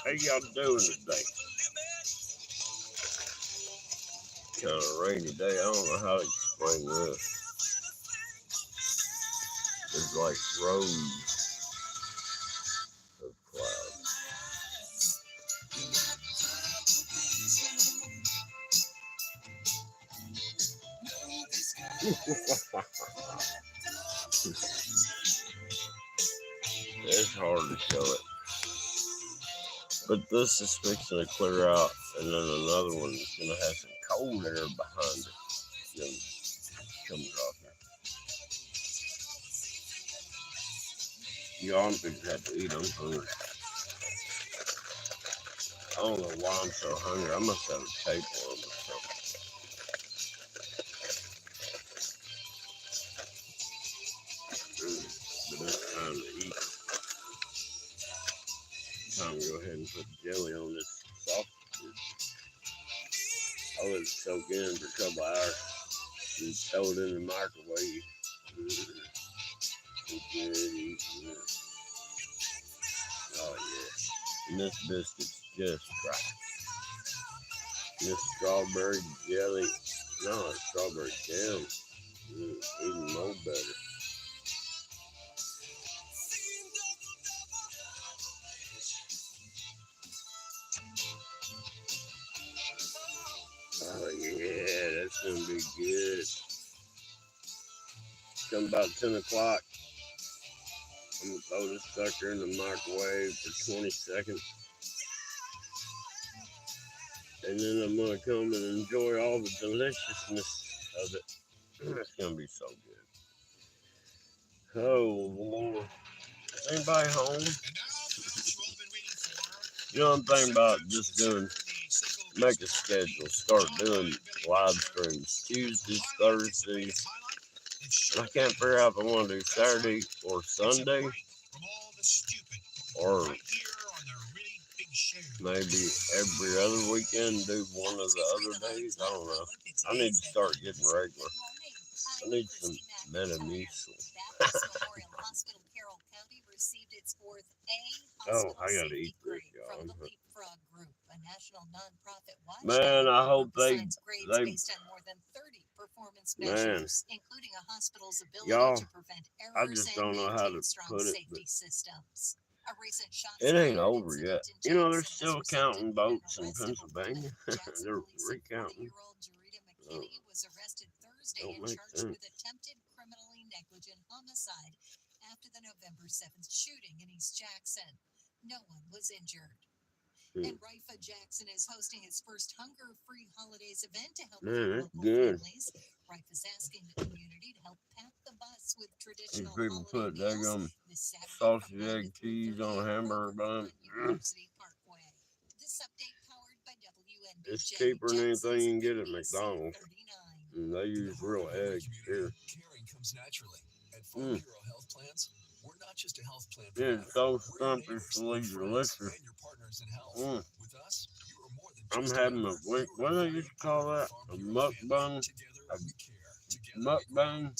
How y'all doing today? Kind of rainy day. I don't know how to explain this. It's like rows of clouds. It's hard to show it. But this is fixing to clear out, and then another one is going to have some cold air behind it. Then comes off there. Y'all think have to eat. I'm hungry. I don't know why I'm so hungry. I must have a tapeworm or something. But it's time to eat. Time to go ahead and put jelly on this sausage. I let it soak in for a couple hours and throw it in the microwave. Oh yeah. And this biscuit's just right. And this strawberry jelly, no, it's strawberry jam. Even more better. Oh yeah, that's gonna be good. Come about 10 o'clock. I'm gonna throw this sucker in the microwave for 20 seconds. And then I'm gonna come and enjoy all the deliciousness of it. It's gonna be so good. Oh Lord. Is anybody home? You know, I'm thinking about just make a schedule, start doing live streams Tuesdays, Thursdays. I can't figure out if I want to do Saturday or Sunday, or maybe every other weekend do one of the other days. I don't know. I need to start getting regular. I need some Metamucil. Oh, I gotta eat this, y'all. Man, I hope they man, y'all, I just don't know how to put it, but it ain't over yet. You know, they're still counting votes in Pennsylvania. They're recounting. Oh, don't make sense. Hmm. Man, it's good. These people put daggum sausage, egg, cheese on a hamburger bun. It's cheaper than anything you can get at McDonald's. And they use real eggs here. Mm. Yeah, it's so scrumptiously delicious. Mm. I'm having a, what do they used to call that? A mukbang? A mukbang?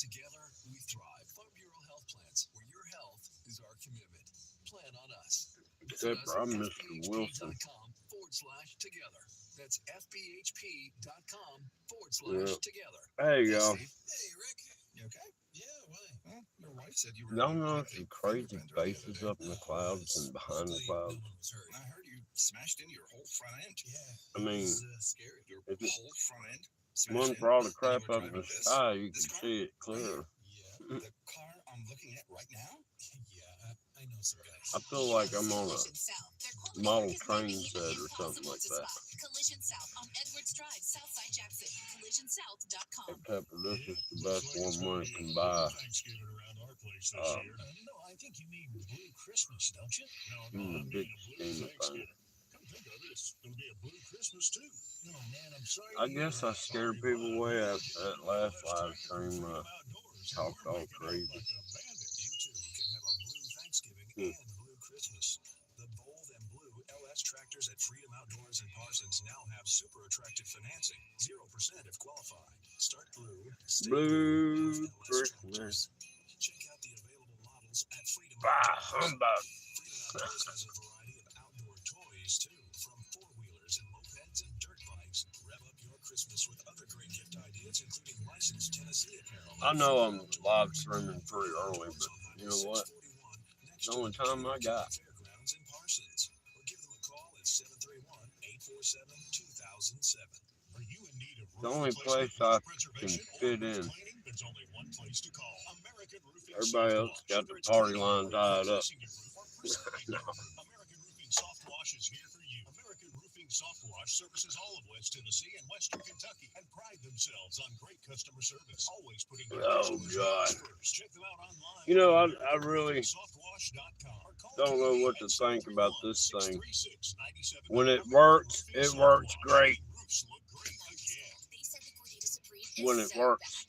Except for I'm Mr. Wilson. Yeah. Hey, y'all. Y'all know some crazy faces up in the clouds and behind the clouds? I mean, if one for all the crap up in the sky, you can see it clear. I feel like I'm on a model train set or something like that. Hey, Pepper, this is the best one money can buy. In the big scheme of things. I guess I scared people away at that last live stream. Talked all crazy. Hmm. Blue Christmas. Bah, humbug. I know I'm live streaming pretty early, but you know what? It's the only time I got. The only place I can fit in. Everybody else got the party line tied up. No. Oh God. You know, I really don't know what to think about this thing. When it works great. When it works.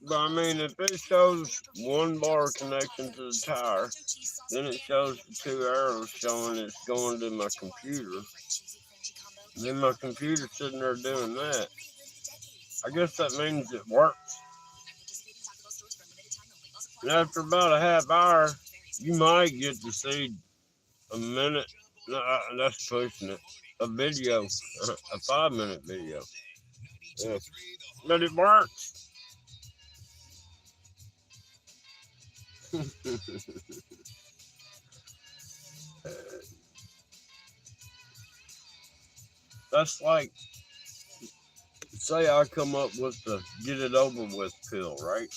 But I mean, if it shows one bar connection to the tire, then it shows the two arrows showing it's going to my computer. Then my computer's sitting there doing that. I guess that means it works. And after about a half hour, you might get to see a minute. No, that's pushing it. A video, a 5-minute video. Yeah. But it works. That's like, say I come up with the get it over with pill, right?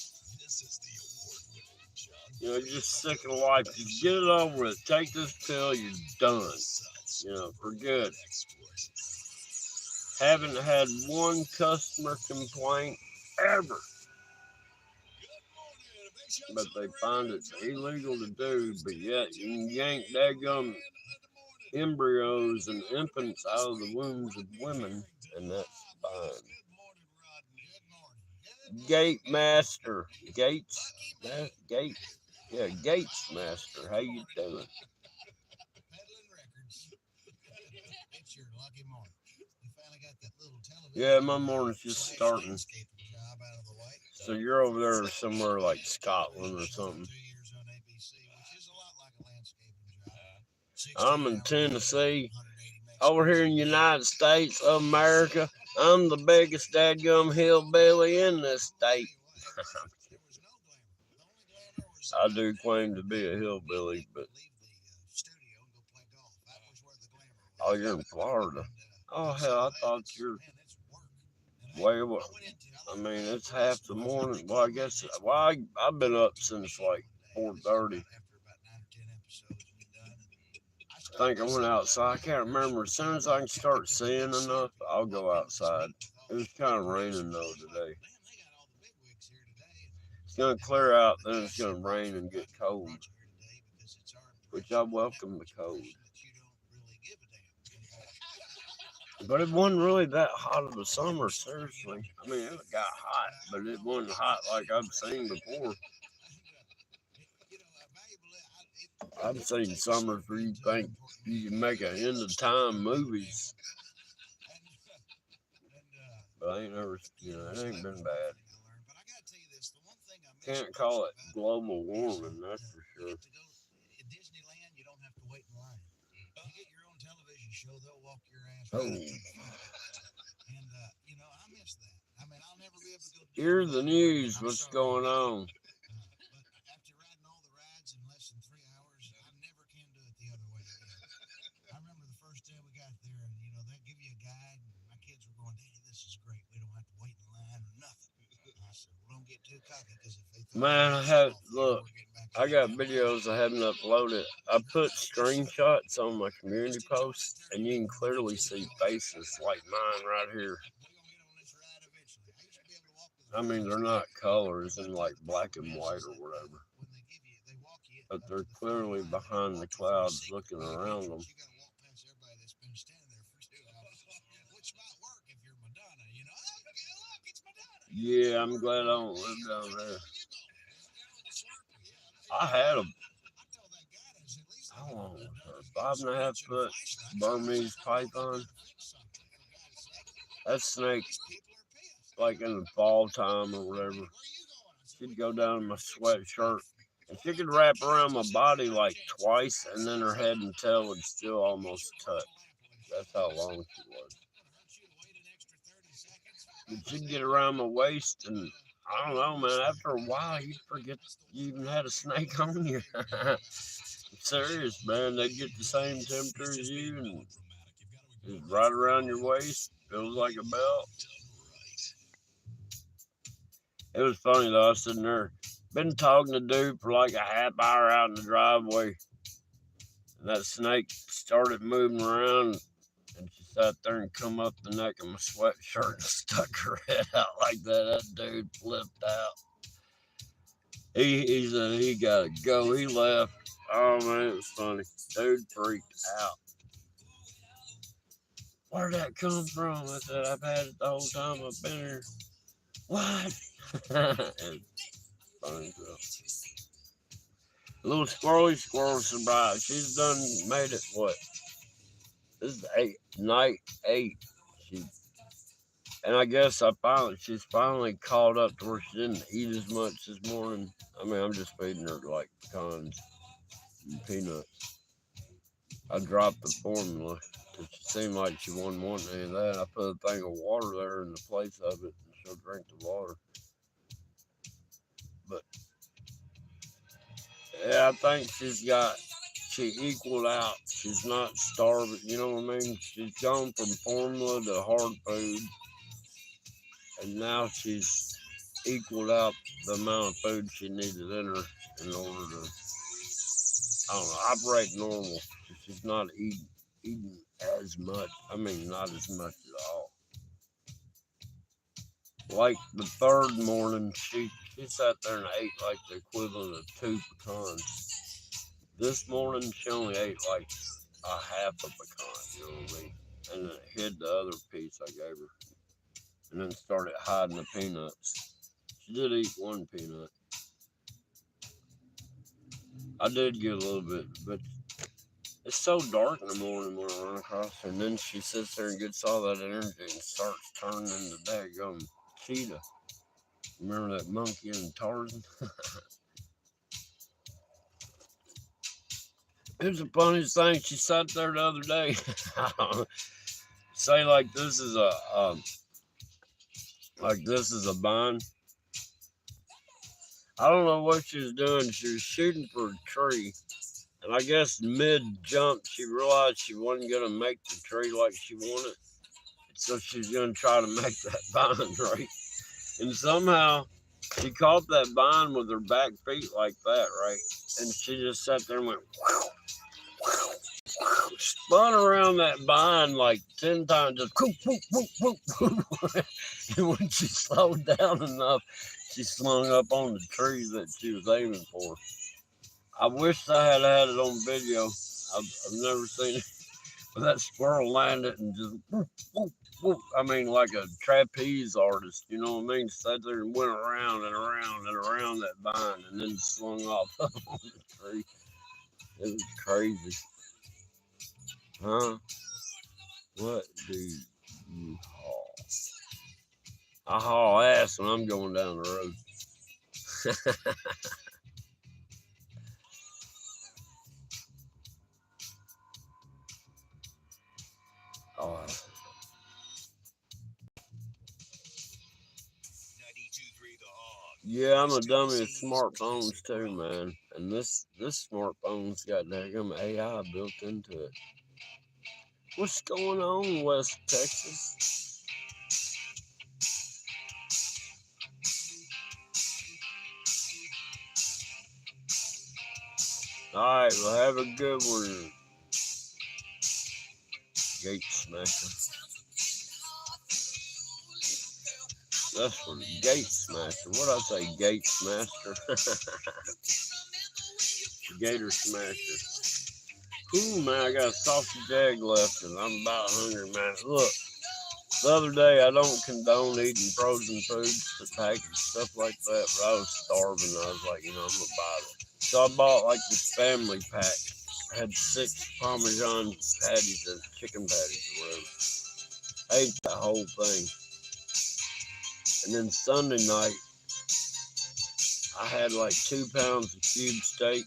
You know, you're just sick of life. Just get it over with. Take this pill, you're done. You know, for good. Haven't had one customer complaint ever. But they find it's illegal to do, but yet you can yank daggum embryos and infants out of the wombs of women, and that's fine. Gate Master. Gates? Gates. Yeah, Gates Master. How you doing? Yeah, my morning's just starting. So you're over there somewhere like Scotland or something. I'm in Tennessee. Over here in the United States of America, I'm the biggest dadgum hillbilly in this state. I do claim to be a hillbilly, but oh, you're in Florida. Oh hell, I thought you're way away. I mean, it's half the morning. Well, I guess I've been up since like 4:30. I think I went outside. I can't remember. As soon as I can start seeing enough, I'll go outside. It was kind of raining though today. It's gonna clear out, then it's gonna rain and get cold, which I welcome the cold. But it wasn't really that hot of a summer, seriously. I mean, it got hot, but it wasn't hot like I've seen before. I've seen summers where you think you can make an end of time movies. But I ain't never, it ain't been bad. Can't call it global warming, that's for sure. Oh. Hear the news, what's going on? Man, I got videos I haven't uploaded. I put screenshots on my community posts, and you can clearly see faces like mine right here. I mean, they're not colors in like black and white or whatever, but they're clearly behind the clouds looking around them. Yeah, I'm glad I don't live down there. I had a, how long was her? 5.5 foot Burmese python. That snake, like in the fall time or whatever, she'd go down in my sweatshirt And she could wrap around my body like twice, and then her head and tail would still almost touch. That's how long she was. But she'd get around my waist, and I don't know, man. After a while, you'd forget you even had a snake on you. Serious, man. They'd get the same temperature as you, and just right around your waist. Feels like a belt. It was funny though. I was sitting there, been talking to dude for like a half hour out in the driveway, and that snake started moving around, and she sat there and come up the neck of my sweatshirt and stuck her head out like that. That dude flipped out. He said he gotta go. He left. Oh man, it was funny. Dude freaked out. Where'd that come from? I said, I've had it the whole time I've been here. What? Funny girl. A little squirrel surprise. She's done made it what? This is night 8. She and I guess she's finally caught up to where she didn't eat as much this morning. I mean, I'm just feeding her like pecans and peanuts. I dropped the formula because she seemed like she wasn't wanting any of that. I put a thing of water there in the place of it, and she'll drink the water. But yeah, I think she equaled out. She's not starving, you know what I mean? She's gone from formula to hard food, and now she's equaled out the amount of food she needed in her in order to, I don't know, operate normal. She's not eating as much. I mean, not as much at all. Like the third morning, she sat there and ate like the equivalent of 2 pecans. This morning, she only ate like a half a pecan, you know what I mean? And then hid the other piece I gave her. And then started hiding the peanuts. She did eat one peanut. I did get a little bit, but it's so dark in the morning when I run across her. And then she sits there and gets all that energy and starts turning into daggum cheetah. Remember that monkey in Tarzan? It was the funniest thing. She sat there the other day. Say like this is a bind. I don't know what she was doing. She was shooting for a tree, and I guess mid jump she realized she wasn't gonna make the tree like she wanted, so she's gonna try to make that bind right. And somehow she caught that bind with her back feet like that, right? And she just sat there and went, spun around that bind like 10 times, just whoop, whoop, whoop, whoop. And when she slowed down enough, she slung up on the tree that she was aiming for. I wish I had had it on video. I've never seen it. But that squirrel landed and just whoop, whoop, whoop. I mean, like a trapeze artist, you know what I mean? Sat there and went around and around and around that vine and then slung off on the tree. It was crazy. Huh? What do you haul? I haul ass when I'm going down the road. Oh, yeah, I'm a dummy with smartphones too, man. And this smartphone's got daggum AI built into it. What's going on, West Texas? All right, well, have a good one, Gate Smasher. That's for the Gate Smasher. What'd I say, Gate Smasher? Gator Smasher. Ooh, man, I got a sausage egg left, and I'm about hungry, man. Look, the other day, I don't condone eating frozen foods, the packaged stuff like that, but I was starving. I was like, I'm going to buy it. So I bought like this family pack. I had 6 Parmesan patties and chicken patties or whatever. I ate the whole thing. And then Sunday night, I had like 2 pounds of cube steak.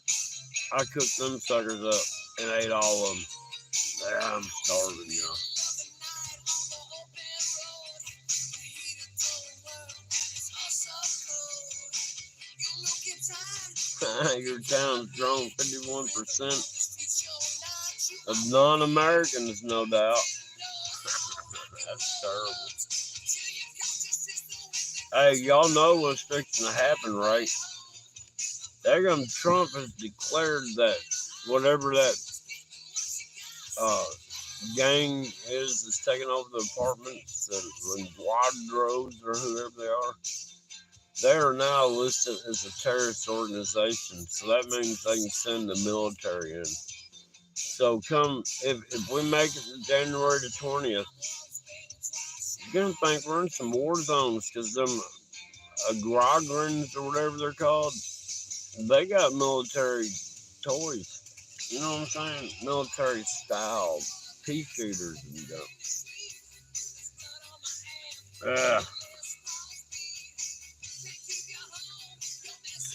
I cooked them suckers up and ate all of them. I'm starving, y'all. Your town's grown 51% of non-Americans, no doubt. That's terrible. Hey, y'all know what's fixing to happen, right? Trump has declared that whatever that uh, gang is taking over the apartments, the Quadros or whoever they are now listed as a terrorist organization. So that means they can send the military in. So if we make it to January the 20th, you're gonna think we're in some war zones because them Grograns or whatever they're called, they got military toys. You know what I'm saying? Military style pea shooters and stuff. Yeah.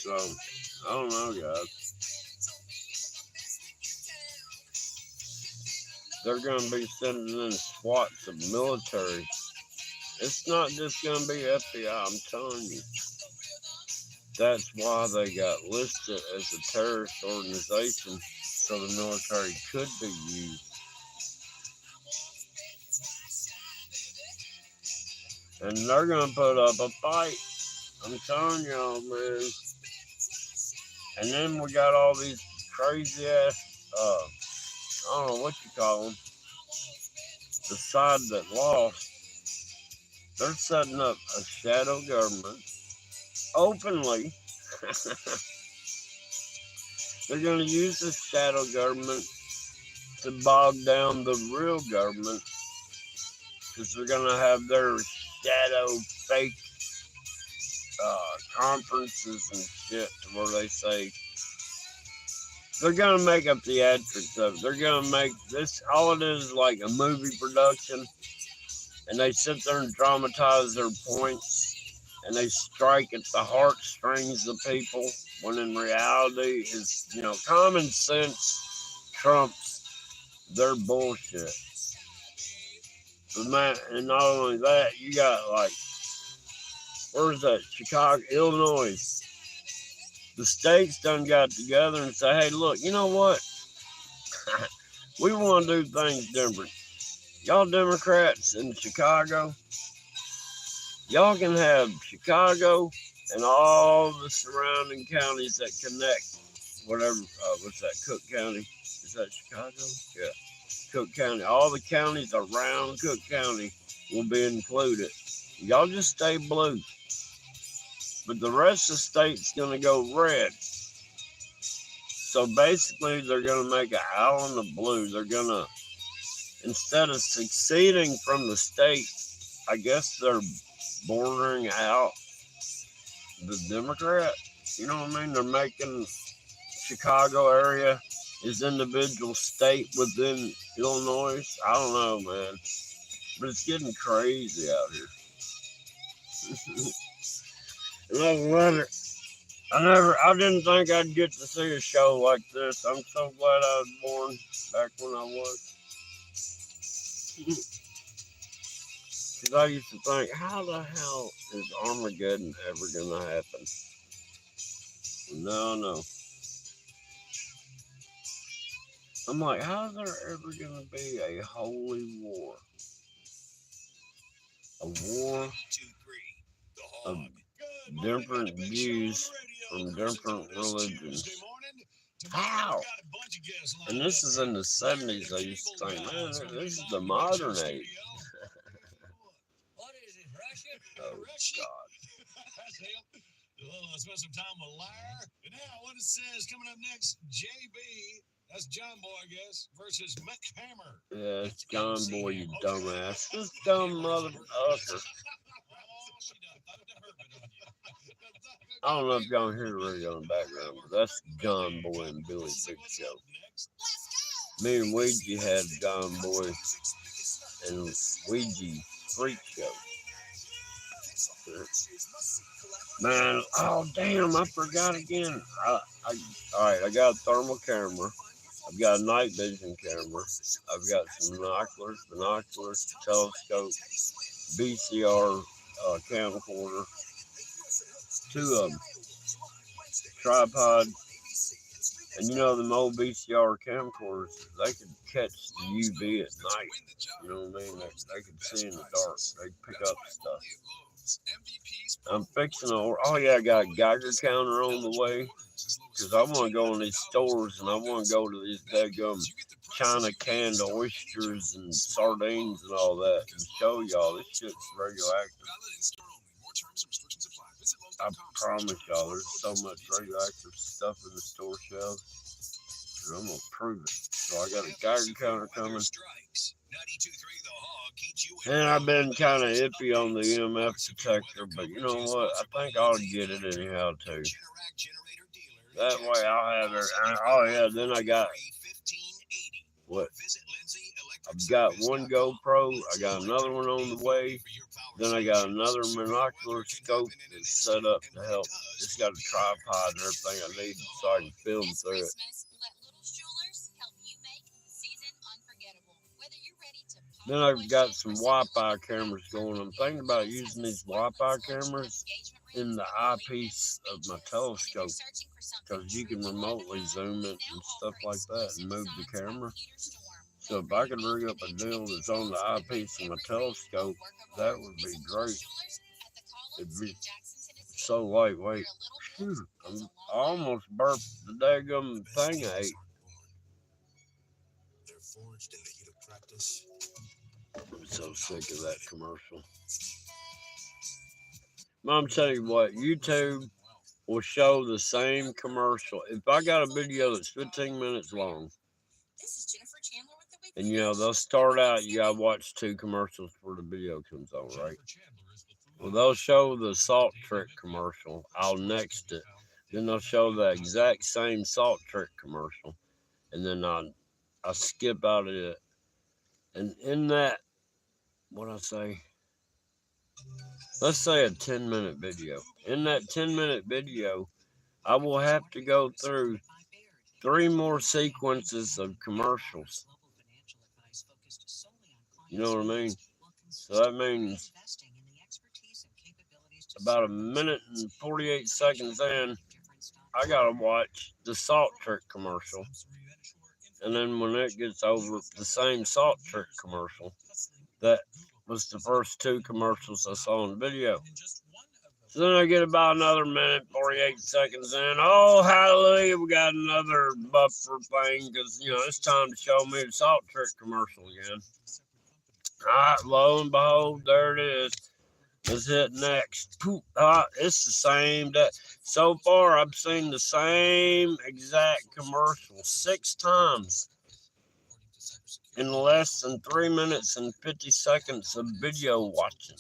So I don't know, guys. They're gonna be sending in SWATs of military. It's not just gonna be FBI. I'm telling you. That's why they got listed as a terrorist organization, so the military could be used. And they're gonna put up a fight. I'm telling y'all, man. And then we got all these crazy ass, I don't know what you call them, the side that lost. They're setting up a shadow government openly. They're going to use this shadow government to bog down the real government because they're going to have their shadow fake conferences and shit to where they say they're going to make up theatrics of it. They're going to make this, all it is like a movie production, and they sit there and dramatize their points, and they strike at the heartstrings of people, when in reality is, common sense trumps their bullshit. But man, and not only that, you got like, where's that? Chicago, Illinois. The states done got together and say, hey, look, you know what? We want to do things different. Y'all Democrats in Chicago, y'all can have Chicago and all the surrounding counties that connect, whatever, what's that, Cook County? Is that Chicago? Yeah, Cook County. All the counties around Cook County will be included. Y'all just stay blue. But the rest of the state's going to go red. So basically, they're going to make an island of blue. They're going to, instead of succeeding from the state, I guess they're bordering out the Democrat. You know what I mean? They're making Chicago area is individual state within Illinois. I don't know, man. But it's getting crazy out here. And I love it. I didn't think I'd get to see a show like this. I'm so glad I was born back when I was. Because I used to think, how the hell is Armageddon ever going to happen? No. I'm like, how's there ever going to be a holy war? A war of different views from different religions. How? And this is in the 70s. I used to think, man, this is the modern age. Oh, God. Let's spend some time with Lyre. And now, what it says coming up next, JB, that's John Boy, I guess, versus Mick Hammer. Yeah, it's John Boy, you dumbass. This dumb motherfucker. I don't know if y'all hear the radio in the background, but that's John Boy and Billy Big Show. Me and Ouija had John Boy and Ouija Freak Show. Man, oh damn, I forgot again. All right, I got a thermal camera. I've got a night vision camera. I've got some binoculars, telescope, VCR camcorder, two of them, tripod, and you know them old VCR camcorders, they could catch the UV at night. You know what I mean? They could see in the dark. They pick up stuff. I'm fixing oh yeah, I got a Geiger counter on the way because I want to go in these stores and I want to go to these daggum China canned oysters and sardines and all that and show y'all this shit's radioactive. I promise y'all, there's so much radioactive stuff in the store shelves, and I'm gonna prove it. So I got a Geiger counter coming. And I've been kind of iffy on the EMF detector, but you know what? I think I'll get it anyhow too. That way I'll have it. Oh yeah, then I got what? I've got one GoPro. I got another one on the way. Then I got another binocular scope that's set up to help. It's got a tripod and everything I need so I can film through it. Then I've got some Wi-Fi cameras going. I'm thinking about using these Wi-Fi cameras in the eyepiece of my telescope because you can remotely zoom it and stuff like that and move the camera. So if I could rig up a deal that's on the eyepiece of my telescope, that would be great. It'd be so lightweight. Shoot, I almost burped the daggum thing I ate. I'm so sick of that commercial. Mom, tell you what, YouTube will show the same commercial. If I got a video that's 15 minutes long, and you know, they'll start out, you gotta watch 2 commercials before the video comes on, right? Well, they'll show the Salt Trick commercial. I'll next it. Then they'll show the exact same Salt Trick commercial. And then I skip out of it. And in that, what I say? Let's say a 10-minute video. In that 10-minute video, I will have to go through 3 more sequences of commercials. You know what I mean? So that means about 1 minute and 48 seconds in, I gotta watch the Salt Trick commercial. And then when it gets over, the same Salt Trick commercial. That was the first 2 commercials I saw in the video. So then I get about another 1 minute, 48 seconds in. Oh, hallelujah, we got another buffer thing because, you know, it's time to show me the Salt Trick commercial again. All right, lo and behold, there it is. Let's hit next. Poof. It's the same day. So far, I've seen the same exact commercial 6 times in less than 3 minutes and 50 seconds of video watching.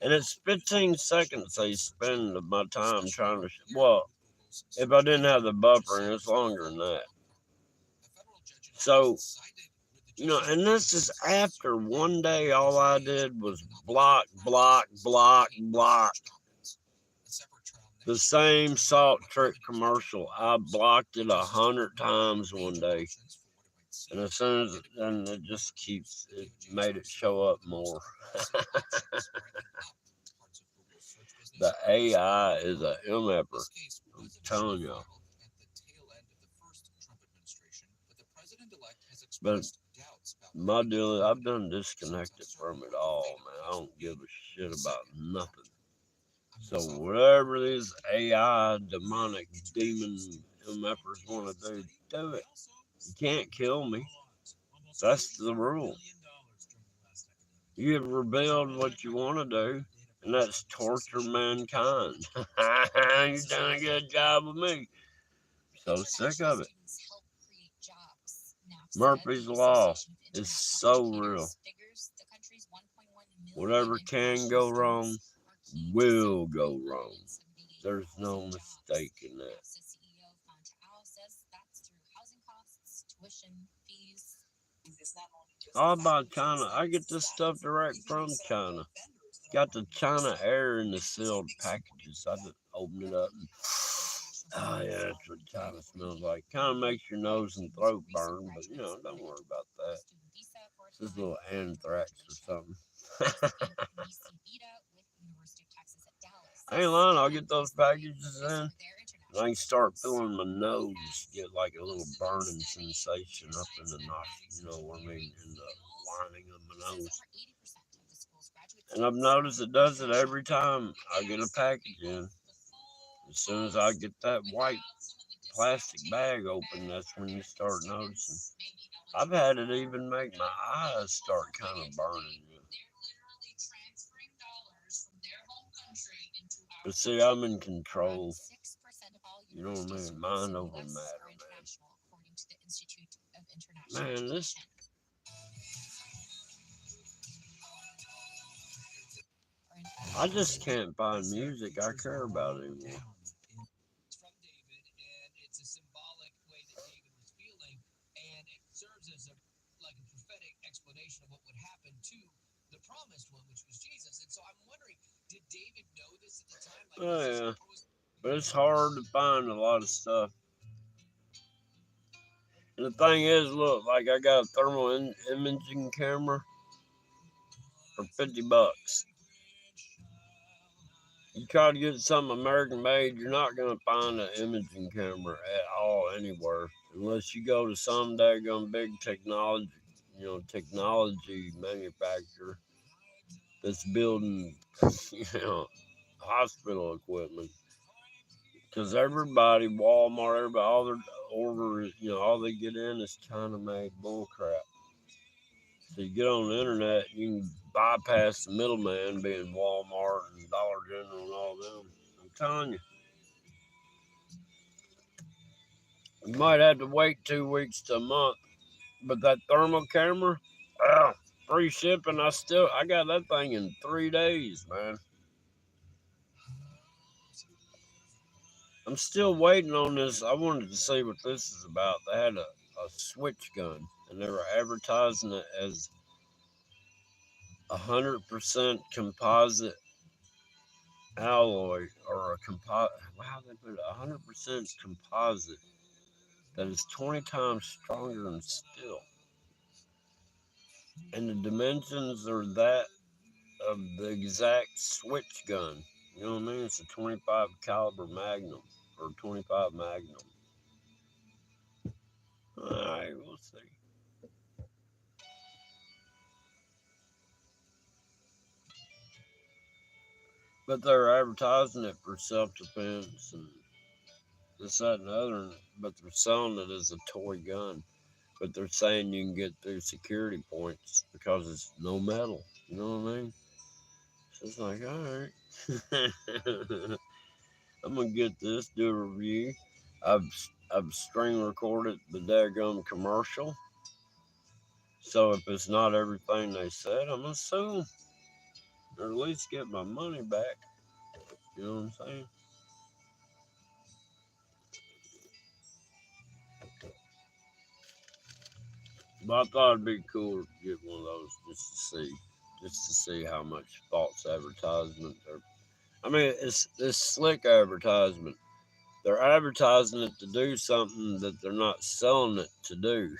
And it's 15 seconds they spend of my time trying to, well, if I didn't have the buffering, it's longer than that. So, you know, and this is after one day, all I did was block. The same Salt Trick commercial. I blocked it 100 times one day. And as soon as it just keeps, it made it show up more. The AI is a MFer. I'm telling y'all. But my deal is I've done disconnected from it all, man. I don't give a shit about nothing. So whatever these AI demonic demon MFers want to do it. You can't kill me. That's the rule. You have revealed what you want to do, and that's torture mankind. You've done a good job with me. So sick of it. Murphy's Law is so real. Whatever can go wrong will go wrong. There's no mistake in that. All about China. I get this stuff direct from China. got the China air in the sealed packages. I just open it up and oh yeah, that's what China smells like. Kind of makes your nose and throat burn, but don't worry about that. It's just a little anthrax or something. I ain't lying, I'll get those packages in. And I can start feeling my nose get like a little burning sensation up in the nostril, what I mean, in the lining of my nose. And I've noticed it does it every time I get a package in. As soon as I get that white plastic bag open, that's when you start noticing. I've had it even make my eyes start kind of burning. But see, I'm in control. You know what I mean? Mind over matter, man. Man, this. I just can't find music I care about anymore. It's from David, and it's a symbolic way that David was feeling, and it serves as a prophetic explanation of what would happen to the promised one, which was Jesus. And so I'm wondering, did David know this at the time? Oh yeah, but it's hard to find a lot of stuff. And the thing is, look, like I got a thermal imaging camera for $50. You try to get something American made, you're not gonna find an imaging camera at all anywhere, unless you go to some daggone big technology manufacturer that's building, hospital equipment. Because everybody, Walmart, everybody, all their orders, all they get in is China made bullcrap. So you get on the internet, you can bypass the middleman being Walmart and Dollar General and all them. I'm telling you. You might have to wait 2 weeks to a month. But that thermal camera, free shipping, I got that thing in 3 days, man. I'm still waiting on this. I wanted to see what this is about. They had a switch gun, and they were advertising it as 100% composite alloy, or a composite. Wow, they put 100% composite that is 20 times stronger than steel, and the dimensions are that of the exact switch gun. You know what I mean? It's a 25 caliber Magnum, or 25 Magnum. All right, we'll see. But they're advertising it for self-defense and this, that, and the other. But they're selling it as a toy gun. But they're saying you can get through security points because it's no metal. You know what I mean? So it's like, all right. I'm going to get this, do a review. I've string recorded the daggum commercial. So if it's not everything they said, I'm going to sue them. Or at least get my money back. You know what I'm saying? But I thought it'd be cool to get one of those just to see how much false advertisement. I mean, it's slick advertisement. They're advertising it to do something that they're not selling it to do.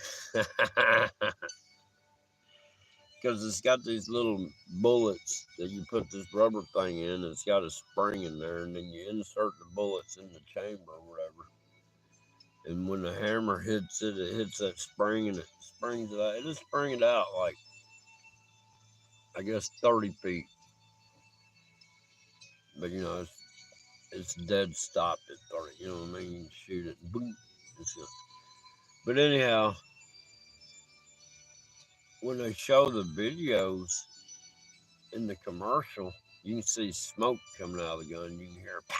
Because it's got these little bullets that you put this rubber thing in, and it's got a spring in there, and then you insert the bullets in the chamber or whatever. And when the hammer hits it, it hits that spring, and it springs it out. It'll spring it out like, I guess, 30 feet. But it's dead stopped at 30. You know what I mean? You can shoot it, and boom. But anyhow, when they show the videos in the commercial, you can see smoke coming out of the gun. You can hear pow,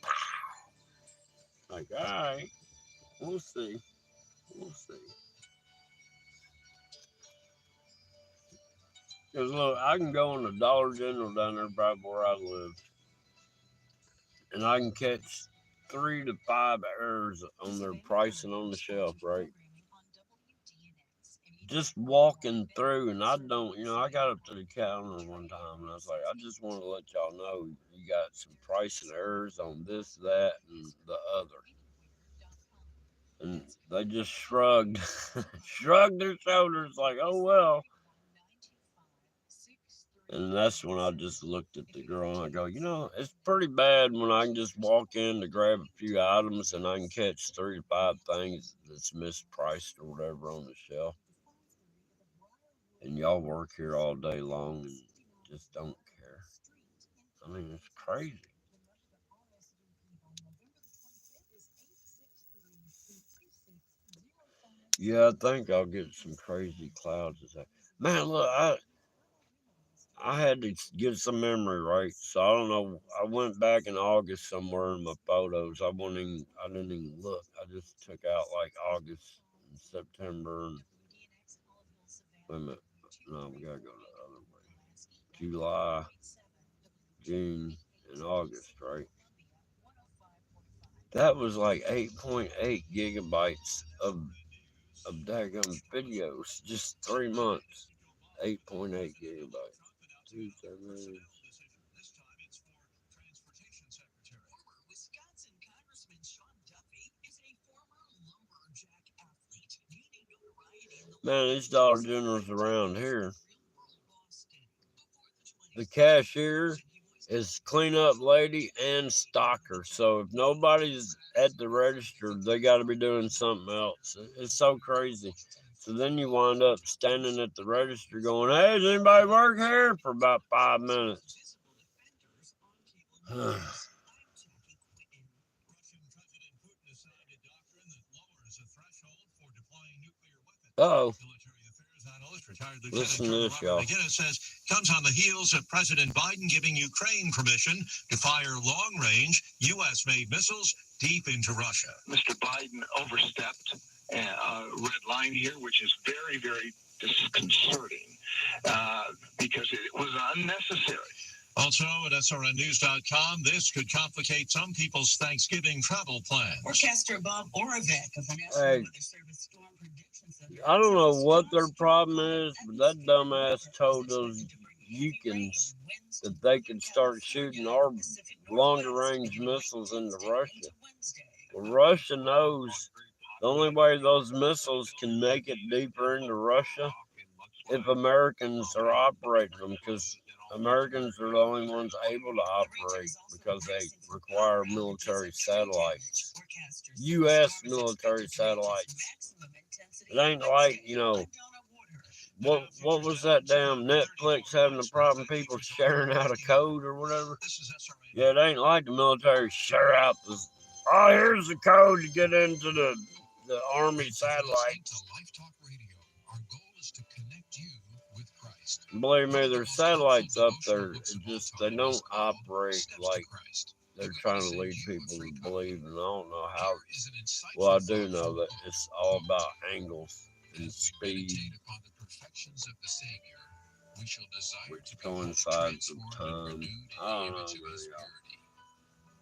pow. Like, all right, we'll see. We'll see. Because look, I can go in the Dollar General down there right where I live, and I can catch 3 to 5 errors on their pricing on the shelf, right? just walking through, and I don't, I got up to the counter one time, and I was like, I just want to let y'all know you got some pricing errors on this, that, and the other. And they just shrugged, shrugged their shoulders like, oh well. And that's when I just looked at the girl and I go, it's pretty bad when I can just walk in to grab a few items and I can catch 3 to 5 things that's mispriced or whatever on the shelf. And y'all work here all day long and just don't care. I mean, it's crazy. Yeah, I think I'll get some crazy clouds. Man, look, I had to get some memory right, so I don't know. I went back in August somewhere in my photos. I didn't even look. I just took out like August and September and wait a minute. No, we gotta go the other way. July, June, and August, right? That was like 8.8 gigabytes of daggum videos, just 3 months. 8.8 gigabytes. 2 7. Man, these Dollar Generals around here, the cashier is cleanup lady and stocker. So if nobody's at the register, they got to be doing something else. It's so crazy. So then you wind up standing at the register going, hey, does anybody work here? For about 5 minutes. Uh-oh. Listen to this, y'all. McGinnis says comes on the heels of President Biden giving Ukraine permission to fire long-range U.S.-made missiles deep into Russia. Mr. Biden overstepped a red line here, which is very, very disconcerting because it was unnecessary. Also at SRNnews.com, this could complicate some people's Thanksgiving travel plans. Forecaster Bob Oravec of the National Hey, Weather Service Storm Prediction Center. I don't know what their problem is, but that dumbass told those Yukons that they could start shooting our longer range missiles into Russia. Well, Russia knows the only way those missiles can make it deeper into Russia if Americans are operating them, because Americans are the only ones able to operate because they require military satellites. U.S. military satellites. It ain't like, what was that damn Netflix having a problem people sharing out a code or whatever? Yeah, it ain't like the military share out this. Oh, here's the code to get into the Army satellite. Believe me, there's satellites up there. It just they don't operate like they're trying to lead people to believe, and I don't know how. Well, I do know that it's all about angles and speed, which coincides with time. I don't know, man.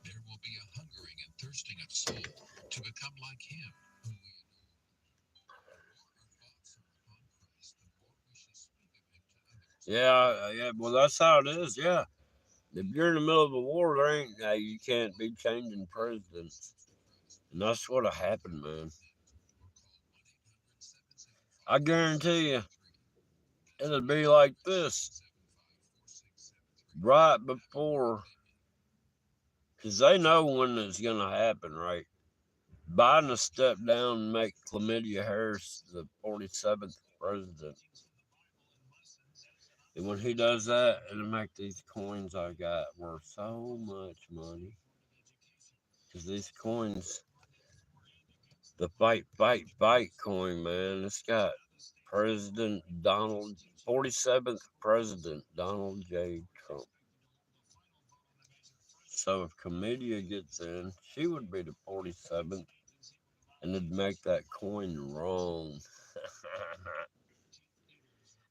There will be a hungering and thirsting of soul to become like him, whom we Yeah, well, that's how it is. Yeah, if you're in the middle of a war, you can't be changing presidents, and that's what'll happen, man. I guarantee you, it'll be like this right before, because they know when it's gonna happen, right? Biden will step down and make Chlamydia Harris the 47th president. And when he does that, it'll make these coins I got worth so much money. Because these coins, the fight coin, man, it's got President Donald, 47th President Donald J. Trump. So if Chlamydia gets in, she would be the 47th, and it'd make that coin wrong.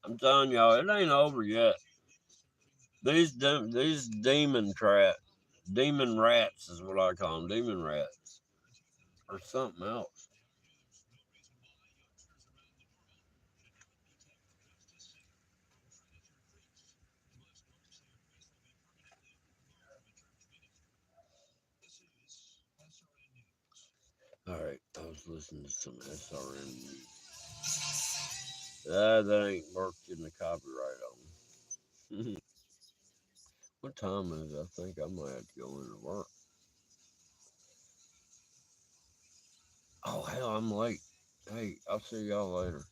I'm telling y'all, it ain't over yet. These demon rats is what I call them, demon rats, or something else. Alright, I was listening to some SRM music. That ain't working the copyright on. What time is it? I think I might have to go into work. Oh, hell, I'm late. Hey, I'll see y'all later.